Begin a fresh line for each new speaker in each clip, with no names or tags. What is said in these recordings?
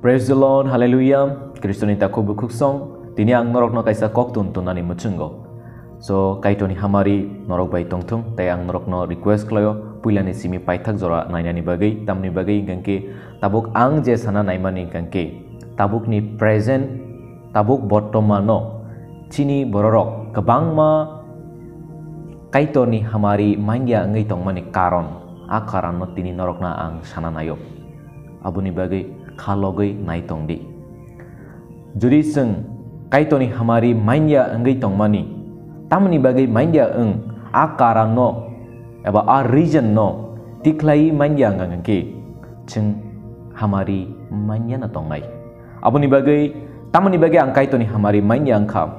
Praise the Lord, hallelujah. Kristoni taku bukuk song. Tini ang norok no kaisa kok tun nani muchungo. So kaito ni hamari norok bai tongtung. Tay ang norok no request klayo. Puila ni simi paithak zora naina ni bagai. Tam ni bagai gangke. Tabuk ang je sana naimani gangke. Tabuk ni present. Tabuk bortoman no. Chini bororok. Kabang ma kaito ni hamari mangya ngai tongmani karon. A karan no tini norok na ang sana nayo. Abu ni bagai. Khalogoi naitong di. Judi seng kaito ni hamari mainya engai tongmani. Tamni bagai mainya akaran no eba a region no tiklai mainya ngangke cheng hamari mainya na tongai. Abuni bagai tamni bagai ang kaito ni hamari mainya angkam.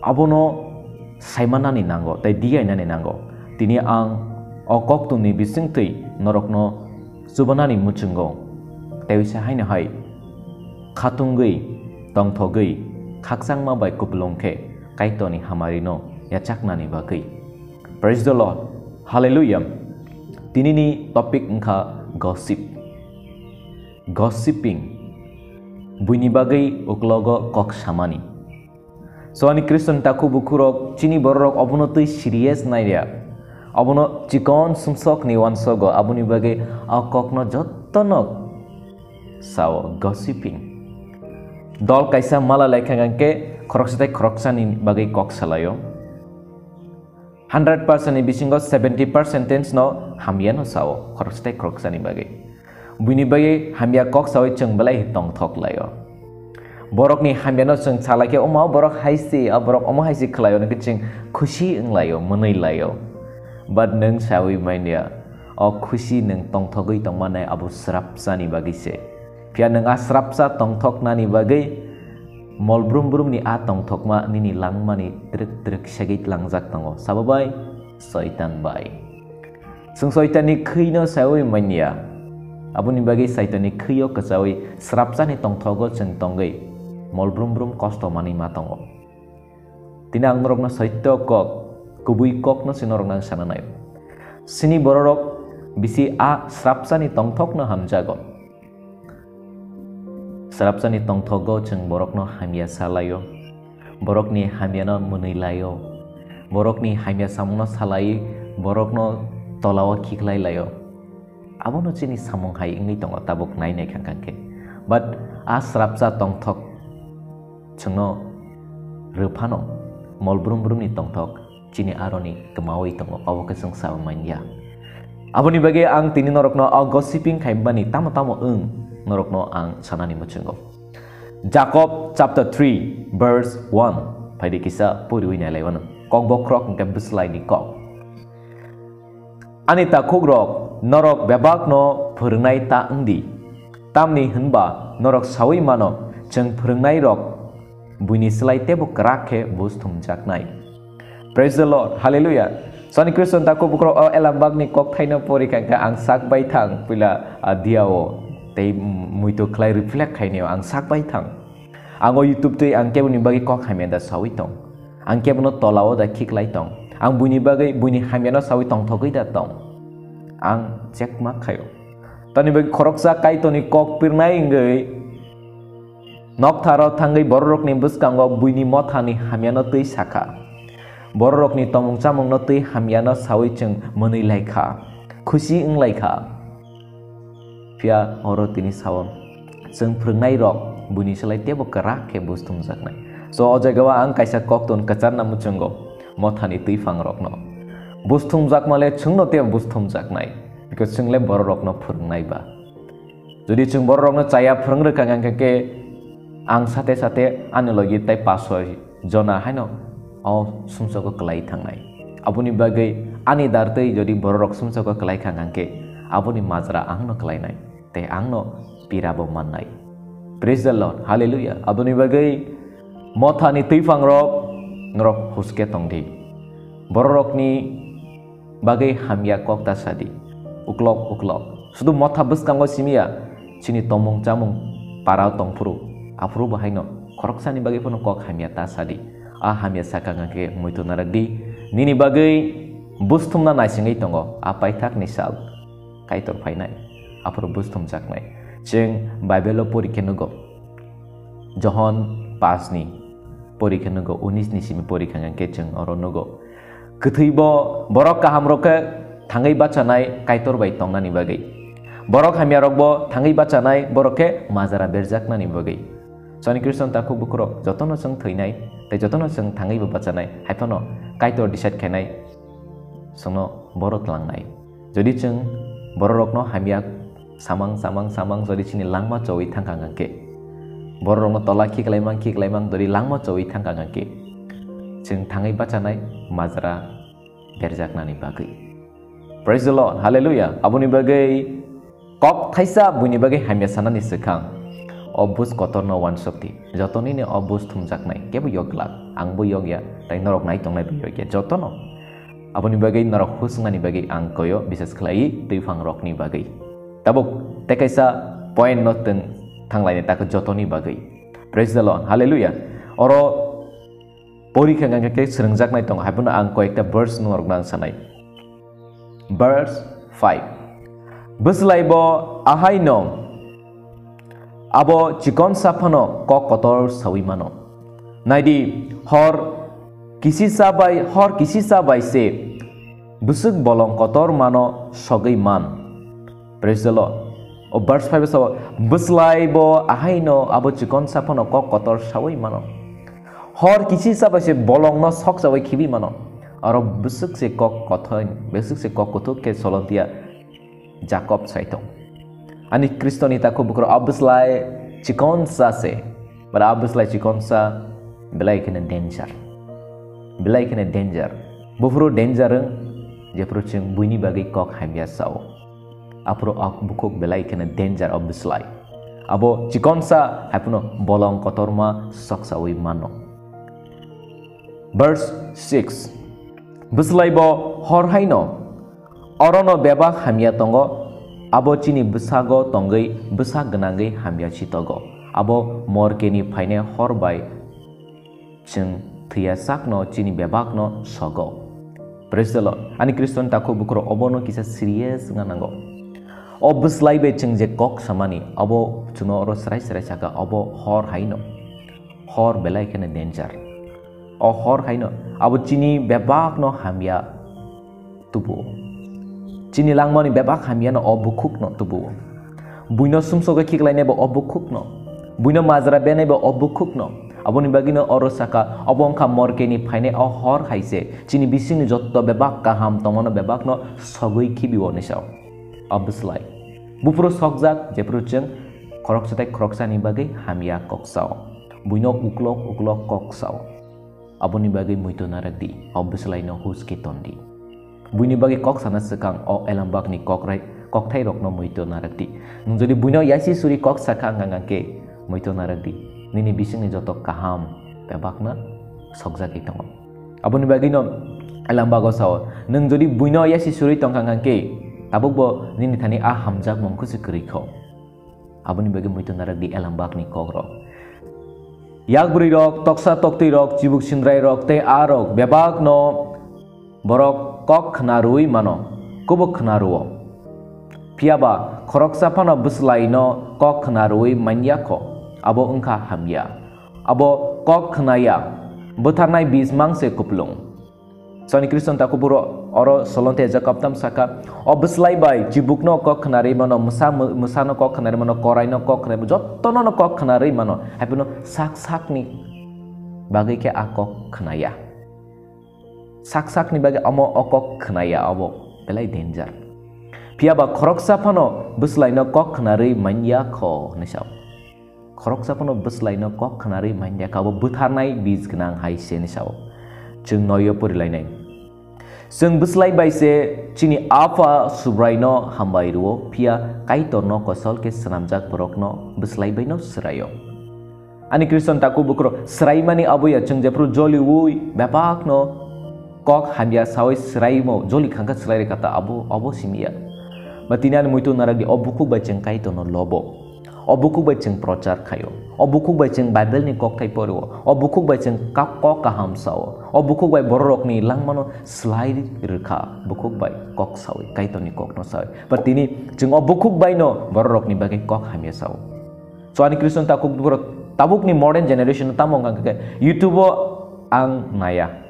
Abono saimana ni nango tai dia ni nango. Tini ang okok tu ni bisingtei norok no subana ni muchungo. Tewisa hai na hai khatungai tongthogai khaksang ma bai kuplongke kaito ni hamari no yachakna ni bagai. Praise the Lord, hallelujah. Tini ni topic engka gossip, gossiping buini bagai uklogo kok samani. So ani Kristen taku bukurok chini borok abono tui serious nai dia abono chikon sumsok ni wansogo abuni bagai akok no jottonok sao gossiping. Dol kaisa mala lekangangke khoroksatai khoroksani bagai kok salayo. 100% ni bisingo 70% no hamia no sao khoroksatai khoroksani bagai. Buni bagai hamia kok sao chengbalai hitong thok layo. Borok ni hamia no cheng chalake oma borok haisi a borok oma haisi khlayo ne cheng khushi englayo monai layo. But neng sawi maindia o khushi neng tong thogoi tongmanai abu srapsani bagai se. Pia neng asrapsa tongthok nani bagai mol brum brum ni a tongthok ma nini langma ni trek segit langjak tango sababai saitan bai. Sung saitan ni khino sawi mania abuni bagai saitan ni khiyo kasawi srapsa ni tongthogo cheng tongai mol brum brum kosto mani matongo. Tinang norok na saityo kok kubui kok no sinorok nang sananay. Sini bororok bisi a srapsa ni tongthok na hamjago. Sarapsa ni tongthogo cheng borok no hamia salayo. Borok ni hamia no munilayo. Borok ni hamia samung no salai. Borok no tolawa kiklai layo. Abo no chini samung hai ingi tongo tabuk nai nai kangkangke. But a sarapsa tongthok cheng no rupano. Mol brum brum ni tongthok chini aroni kemawi tongo abo keseng sawa manya. Abo ni bagai ang tini norok no gossiping kaimbani tamo norok no ang sanani muchungo. Jacob chapter 3 verse 1 paidi kisa puri wina lewan kok bokrok ngam buslai ni kok. Anita kogrok norok bebak no phurnai ta engdi. Tamni hunba norok sawi mano cheng phurnai rok buini slai tebo krakhe bus thumjaknai. Praise the Lord, hallelujah. Sani Kristen taku bukro elambak ni kok thaina pori kangka ang sak bai thang pila diao tay muito klai reflect kaineo ang sakbai thang ango YouTube tei ang kebuni bagi kok hamenda sawitong ang kebuno tolawo da kiklai tong ang buni bagai buni hamena sawitong thogoi da tong ang check ma khayo tani bagi khoroksa kai toni kok pirnai ngai nok tharo thangai borok ni buskango buni mothani hamena tei saka borok ni tomung chamung no tei hamena sawi cheng monei laikha khushi ing laikha pia oro tini sawon seng phrengnai rok buni selai tebo kerak ke bustum zaknai so ojagawa ang kaisa kokton kacar namu chunggo mothani tui fang rok no bustum zakmale chungno te bustum zaknai because chungle bor rok no phrengnai ba jodi chung bor rok no chaya phrengreka ngangke ang sate anologi tai pasoi jona haino o sumsoko klai thangnai abuni bagai ani dartei jodi bor rok sumsoko klai khangangke abuni majra ang no klai nai te ang no pirabo manai. Praise the Lord, hallelujah. Abuni bagai motha ni tuifang rok ngrok huske tongdi borok ni bagai hamia kok tasadi uklok sudu motha buskango simia chini tomong chamung parau tongpuru apuru bahaino khoroksani bagai pono kok hamia tasadi a hamia sakanga ke muito naragdi nini bagai bustumna naisingai tongo apai thak nisal kaitor phainai apuru bustum jaknai Jeng Bible porikhe nugo. John pasni porikhe nugo 19 ni simi porikha ngangke jeng oro nugo. Ketheibo borok kaham roke thangai bachanai kaitor bai tongnani bagai. Borok hamya rokbo thangai bachanai boroke mazara berjaknani bagai. Soni Kristen taku bukro jotono seng theinai tei jotono seng thangai ba bachanai haifano kaitor decide khainai sono borok langnai. Jodi jeng borokno hamya samang jadi sini langma cowi thangkang angke borokno tola ki klaimang jadi langma cowi thangkang angke jeng thangai bachanai mazara berjaknani bagai. Praise the Lord, hallelujah. Abuni bagai kok thaisa buni bagai hamya sanani sekhang obus kotorno wan shakti jotoni ne obus thumjaknai kebo yoglak angbo yogya tai norok nai tongnai yogya jotono abuni bagai norok husngani bagai angkoyo bises khlai tuifang rokni bagai. Tabuk tekaisa point noten thanglai tak jotoni bagai. Praise the Lord, hallelujah. Oro porikha ngangke srengjaknai tong haibuna ang koekta verse norok nang sanai. Verse 5. Buslaibo ahai no abo chikon sapano kok kotor sawimano. Naidi hor kisi sabai se busuk bolong kotor mano sogai man. Praise the Lord. O verse 5 so buslaibo ahai no abo chikon sapano kok kotor sawai mano. Hor kisi sabai se bolong no sok sawai khibi mano. Aro busuk se kok kotor ke solontia Jacob saitong. Ani Kristoni taku bukro abuslai chikon sa se. Bara abuslai chikon sa belai kena danger. Belai kena danger. Bufro danger jepro ching buni bagai kok hamya sao. Apro ak bukuk belai kena danger abuslai. Abo chikon sa hapuno bolong kotorma sok sawi mano. Verse 6. Buslai bo hor haino orono bebak hamya tongo abo chini besago tongai besak genangai hamya chitogo abo morkeni phaine horbai ching thia sakno chini bebakno sogo. Praise the Lord. Ani Kristen taku bukro obono kisa serious nganango. O buslai be ching je kok samani abo chuno oro serai chaka abo hor haino hor belai kena danger. O hor haino abo chini bebakno hamya tubu. Chini langmani bebak hamya no obukuk no tubu. Buino sumsoga kiklai nebo obukuk no. Buino mazra be nebo obukuk no. Aboni bagino oro saka obongka morkeni phaine o hor haise chini bisini jotto bebak kaham tomono bebak no sogoi khibiwo nisao. Abuslai. Bupro sokjak jepro cheng khoroksani bagai hamya koksao. Buino uklok koksao. Aboni bagai muito naradi. Abuslai no huski tondi. Buini bagi kok sana sekang o elambak ni kok thai rok no muito narakti. Jadi buino yasi suri kok sakang ngangke muito narakti. Nini bising ni joto kaham bebak na sokjak itong. Aboni bagi no elambak sao. Nung jadi buino yasi suri tong ngangke tabuk bo nini thani a hamjak mongkusi keriko. Aboni bagi muito narakti elambak ni kok rok. Yak buri rok toksa tokti rok cibuk sindrai rok te a rok bebak no borok kok knarui mano kubuk knaruo piaba khoroksa pano buslai no kok knarui manyako abo engka hamya abo kok knaya butarnai bismang se kuplung. Soni Kristen taku buro oro solonte Jacob tam saka o buslai bai jibukno kok knari mano musano kok knari mano korai no kok knari jottono no kok knari mano hapuno sak ni bagai ke akok knaya. Sak ni bagi amo okok khnaya abo belai danger. Piaba khoroksa pano buslai no kok khnari manya kho nisao. Khoroksa pano buslai no kok khnari manya ka abo butharnai biz gnang haise nisao. Chung noyo purilai nai. Sung buslai bai se chini apa subrai no hambai ruo pia kaitor no kosol ke senamjak borok no buslai bai no serayo. Ani Kristen taku bukro serai mani abo ya chung japru joli wui bepak no kok hamya sawai serai mo joli khangka serai kata abo simia. Matinan muito naragi obuku baceng kaito no lobo. obukuk bai cheng prochar khayo obukuk bai cheng bible ni kok thai poro obukuk bai cheng kak kok kaham sao obukuk bai borok ni langmano slide rikha bukuk bai kok sao kaito ni kok no sao but tini cheng obukuk bai no borok ni bagai kok hamya sao so ani kristen takuk boro tabuk ni modern generation tamong ka youtube ang naya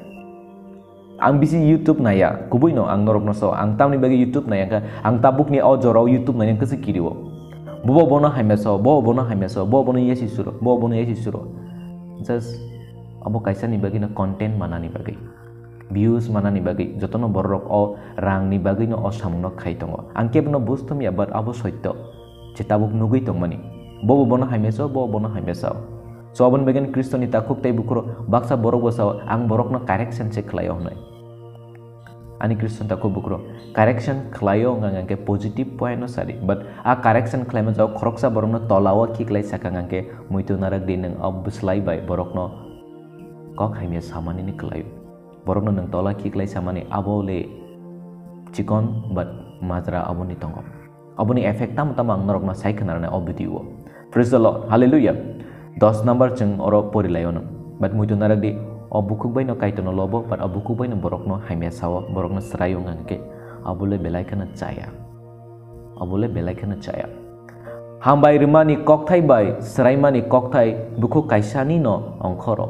ang bisi YouTube naya kubui no ang norok no so ang tam ni bagi YouTube naya ka ang tabuk ni ojoro YouTube naya kasi kiriwo bobo bono haimeso bobo bono yesi suro just abo kaisa ni bagi no content mana ni bagi views mana ni bagi jotono borok o rang ni bagi no o samno khaitongo ang keb no bustum ya but abo soitto je tabuk nugui tongmani bobo bono haimeso so abon bagian Kristen ni takuk tai bukro baksa borok bosao ang borok no correction che khlayo hnai ani Kristen takuk bukro correction khlayo ngangke positive point no sari but a correction khlaima jao khoroksa borok no tolawa ki klai saka ngangke muitu narak din nang obslai bai borok no kok haimia samani ni khlayo borok no nang tola ki klai samani abole chikon but majra aboni tongo aboni effect tam ang norok no sai khanar na obdiwo praise the Lord hallelujah 10 number cheng oro pori layono but muitu narak di obukuk bai no kaitono lobo but obukuk bai no borok no haimia sawo borok no srayo ngangke abule belai kana chaya hambai rimani kokthai bai sraimani kokthai bukuk kaisani no ongkhoro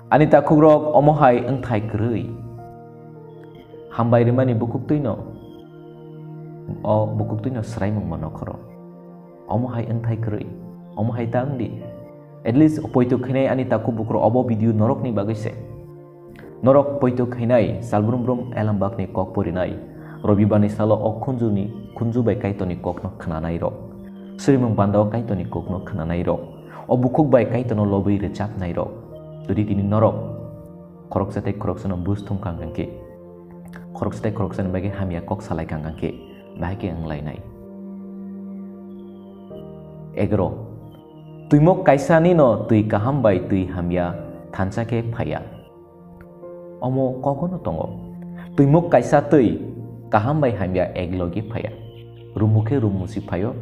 ani takugrok omohai engthai krui hambai rimani bukuk tuino sraimung mono khoro omohai engthai krui omohai tangdi at least poito khinai ani taku bukro obo video norok ni bagise norok poito khinai salbrum brum elambak ni kok porinai robibani salo ok khunju bai kaitoni kok no khnanai ro srimung bandao kaitoni kok no khnanai ro obukuk bai kaitono lobai recap nai ro dudi tini norok koroksan bustum kangangke koroksan bagi hamia kok salai kangangke bahake anglai nai egro tuimok kaisani no tui kaham bai tui hamya thansake phaya omo kokono tongo tuimok kaisa tui kaham bai hamya eglogi phaya rumukhe rumusi phayo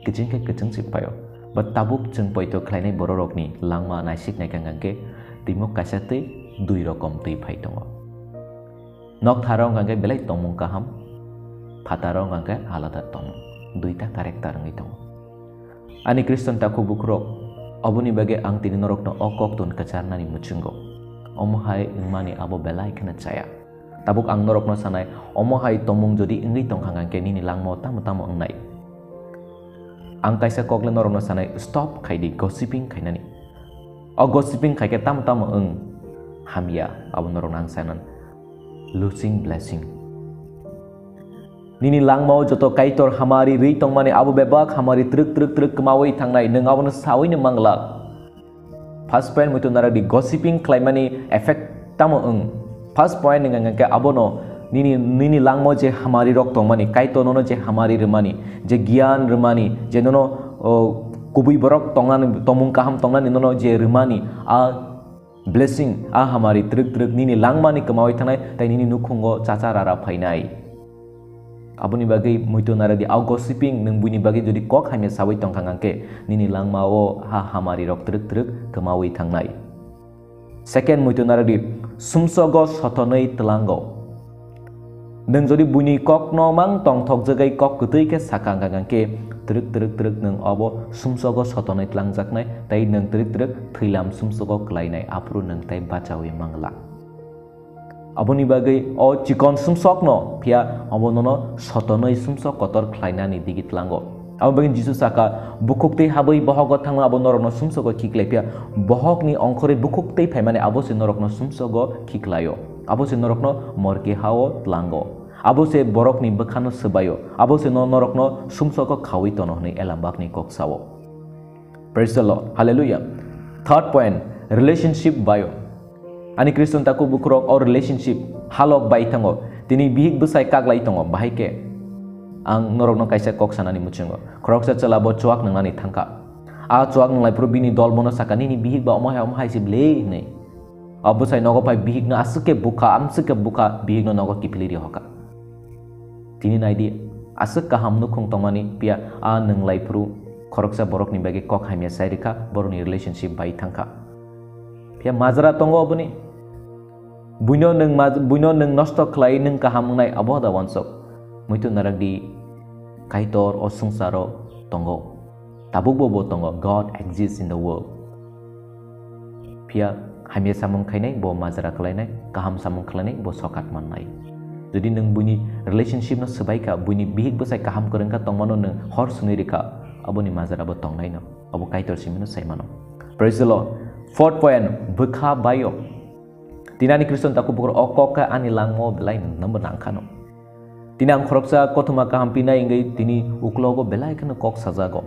kicing si phayo but tabuk jeng poito khlainai bororok ni langma naisik nai kangangke tuimok kaisa tui dui rokom tui phai tongo nok tharong gangke belai tomung kaham phatarong gangke alada tomung duita karakter ngai tongo ani Kristen taku bukro abuni bage ang tini norok no okok tun kacarna ni muchungo omohai ingmani abo belai kana chaya tabuk ang norok no sanai omohai tomung jodi ingi tong hangangke nini langmo tamo angnai ang kaisa kokle norok no sanai stop khaidi gossiping khainani o gossiping khaike tamo ang hamia abo norok nang sanan losing blessing nini langmau joto kaitor hamari ri tongmani abu bebak hamari truk kemawai thangnai neng abon sawi ne mangla first point mutu nara di gossiping klaimani effect tamo first point ngangke abono nini langmau je hamari rok tongmani kaito nono je hamari remani je gian remani je nono kubui borok tongan tomung kaham tongan nono je remani a blessing a hamari truk nini langmani kemawai thangnai tai nini nukhungo chacha rara phainai abuni bagi muitu nara di au gossiping neng buni bagi jadi kok hanya sawi tong kangangke nini langmao hamari rok truk kemawi thangnai second muitu nara di sumsogo sotonei telango neng jadi buni kok no mang tong thok jagai kok kutui ke sakang kangangke truk neng abo sumsogo sotonei telangjaknai tai neng truk thilam sumsogo klainai apru neng tai bacawi mangla aboni bagai o chikon sumsok no pia abonono sotonoi sumsok kotor khlainani digit lango abo bagai Jesus saka bukukte habai bohogo thangma abo norok no sumsogo kiklai pia bohok ni ongkhore bukukte phaimane abo se norok no sumsogo kiklayo abo se norok no morke hao tlango abo se borok ni bakhano sebayo abo se norok no sumsogo khawi tono ni elambak ni koksawo praise the Lord hallelujah third point relationship bio ani Kristen taku bukrok or relationship halok bai thango tini bihik busai kaglai tongo bahike ang norok no kaisa kok sanani muchengo kroksa chalabo chuak nangani thangka a chuak nanglai probini dol bono sakani ni bihik ba omahai sible nei abusai nogo pai bihik na asuke buka amsuke buka bihik no nogo kipiliri hoka tini naidi asuk kaham nukhung tongmani pia a nenglai pru khoroksa borok ni bagi kok hamya sairika boroni relationship bai thangka pia mazra tongo abuni buino neng nosto khlai neng kaham nai aboda wansok muitu naragdi kaitor o sangsaro tongo tabuk bo tongo God exists in the world pia hamya samung khainai bo mazra khlainai kaham samung khlainai bo sokat mannai jadi neng bunyi relationship no sebaika bunyi bihik besai kaham korengka tongmano neng hor sunirika aboni mazara bo tongnai no abo kaitor simino saimano praise the Lord. Fourth point bekha bayo tinani Kriston taku bukur okoka ani langmo belai number nangkano tinang khoroksa kotuma kaham pina ingai tini uklogo belai kana kok sajago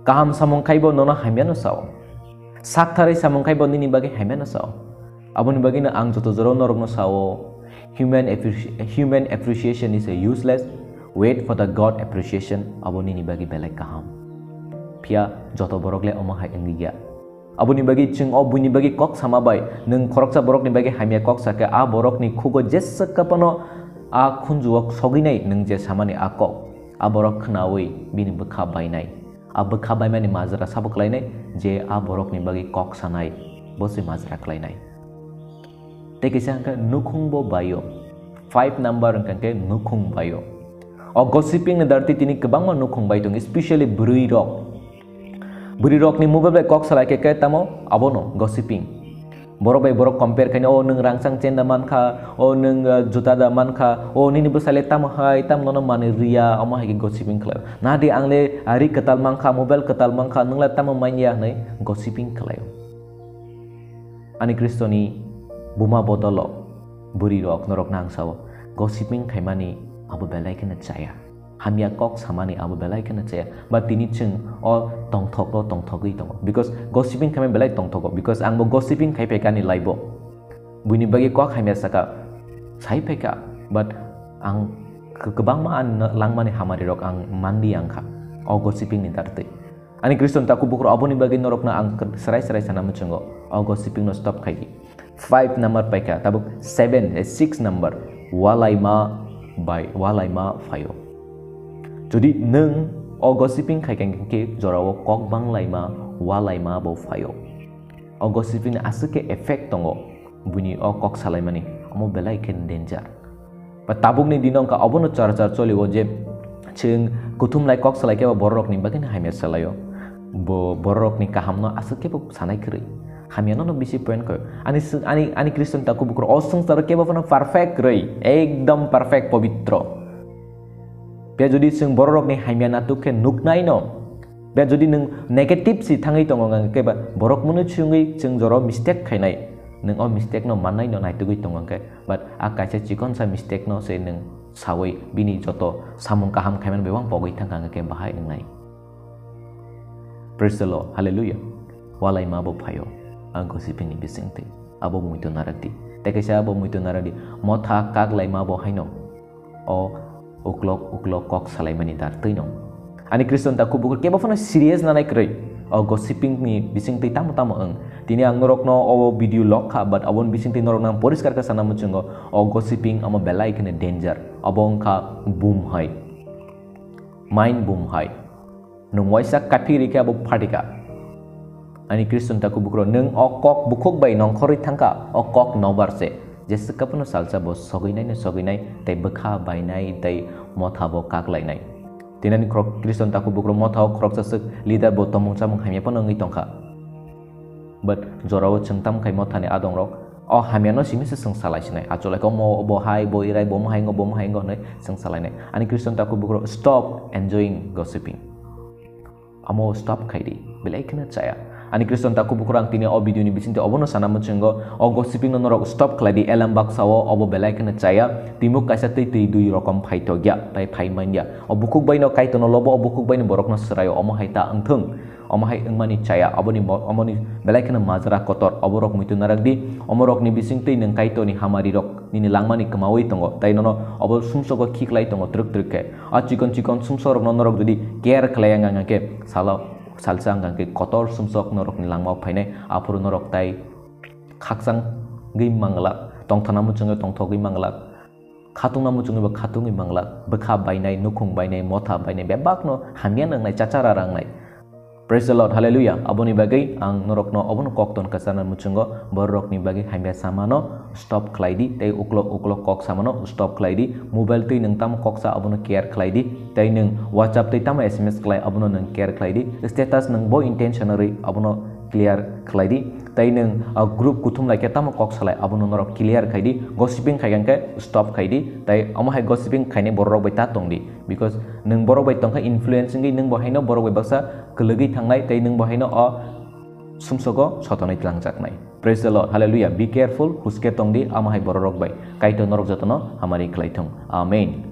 kaham samung khaibo nona hamiano sao sakthari samung khaibo nini bagi hamiano sao aboni bagi na ang joto joro norok no sao human appreciation is a useless. Wait for the God appreciation. Aboni ni bagi belai kaham. Pia joto borok le omah hai engiya. Aboni bagi chung obuni bagi kok sama bay. Neng korok sa borok ni bagi hamia kok sake a borok ni kugo jessa kapano a kunjuak soginai neng je sama ni a kok. A borok knawi bini bekha bay nai. A bekha bay mani mazara sabuk lai nai je a borok ni bagi kok sanai. Bosi mazara klai nai. Teki sangka nukhung bo bayo 5 number angka nukhung bayo o gossiping na darti tini kebang ma nukhung bayo tong especially buri rock ni mobile kok salai ke tamo abono gossiping borok bai borok compare kani o nung rangsang chenda man kha o nung juta da man kha o nini besale tam hai tam nono mani ria oma hai gossiping khlai na di angle ari ketal man kha mobile ketal man kha nungla tam manya nei gossiping khlai ani kristoni buma bodolo buri rok norok nang sawo gossiping khaimani abu belai kana chaya hamya kok samani abu belai kana chaya but tini chung o tongthogui tongo because gossiping khaimai belai tongthogo because angbo gossiping khai pekani laibo buini bagi kok hamya saka sai peka but ang kebang ma an langmani hamari rok ang mandi angkha o gossiping ni tarte ani kriston taku bukur aboni bagi norok na ang serai sana muchungo o gossiping no stop khai 5 number paika tabuk 6 number walaima fayo jadi neng o gossiping khai ke jorawo kok bang laima walaima bo fayo o gossiping asuke effect tongo buni o kok salaimani amo belai ken danger pa tabuk ni dinong ka obono char choligo je ching kuthum lai kok salai ke borok ni bagin haimya salayo bo borok ni kahamno asuke bo sanai kri hamiano no bisi point ko ani Kristen taku bukur osung sar ke bafana perfect rei ekdom perfect pavitro pia jodi sing borok ni hamiana tu ke nuknai no pia jodi nung negative si thangai tongo ngang ke ba borok munu chungi chung joro mistake khainai nung o mistake no manai no nai tugui tongo ke but akaisa chikon sa mistake no se nung sawai bini joto samung kaham khaiman bewang pogoi thang ke bahai ngai praise the Lord hallelujah walai ma bo phayo ang gossiping ni bisingte abo muito narati tekesa abo muito naradi motha kak lai ma bo haino o uklok kok salai mani dar tuino ani Kristen ta kubukur ke bafana serious na nai krei o gossiping ni bisingte tamu ang tini ang norok no o video log kha but abon bisingte norok nang poriskar ka sana muchungo o gossiping ama belai kene danger abong kha boom hai mind boom hai no moisa kapiri ke abo phatika ani Kristen taku bukro neng okok bukuk bai nong khori thangka okok nobar se jese kapno salsa bo soginai tai bekha bai nai tai motha bo kak lai nai tinani Kristen taku bukro motha krok sa leader bo tomung chamung hamya pon ngi tongkha but jorawo chengtam khai motha ni adong rok o hamya no simi se seng salai sinai achole ko mo bo hai bo irai bo mahai ngo nai seng salai nai ani Kristen taku bukro stop enjoying gossiping amo stop khaidi belai kena chaya ani Kristen taku bukurang tini o video ni bisinte obono sana muchengo o gossiping no norok stop kladi elam baksawo obo belai kana chaya timuk kaisa tei dui rokom phaito gya tai phaimanya o bukuk baino kaito no lobo o bukuk baino borok no srayo omo haita angthung omo hai engmani chaya omoni belai kana majra kotor oborok mitu naragdi omorok ni bisinte nang kaito ni hamari rok nini langmani kemawai tongo tai nono obo sumsogo khiklai tongo truk ke a chikon sumsorok no norok jodi care klayang ngake salo salsang gangke kotor sumsok norok ni langmau phainai apuru norok tai khaksang gi mangla tongthana muchunga tongthogi mangla khatung namu chungi ba khatung i mangla bekha bainai nukhung bainai motha bainai bebak no hamian nangnai chachara rangnai. Praise the Lord, hallelujah. Aboni bagai ang norok no abon kokton kasana muchungo borok ni bagai hamya samano stop klaidi tei uklok kok samano stop klaidi mobile tei nang tam koksa abono care klaidi tei nang WhatsApp tei tam SMS klai abono nang care klaidi status nang bo intentionally abono clear klaidi tei nang group kuthum lai ke tam kok salai abono norok clear khaidi gossiping khaigan ke stop khaidi tei amo hai gossiping khaine borok bai ta tongdi because nang borok bai tongkha influencing nang bo haino borok bai baksa kelegi thangnai tei nang bo haino sumsogo sotonai tlangjaknai. Praise the Lord, hallelujah. Be careful huske tongdi amo hai borok bai kaito norok jatono hamari khlaithong. Amen.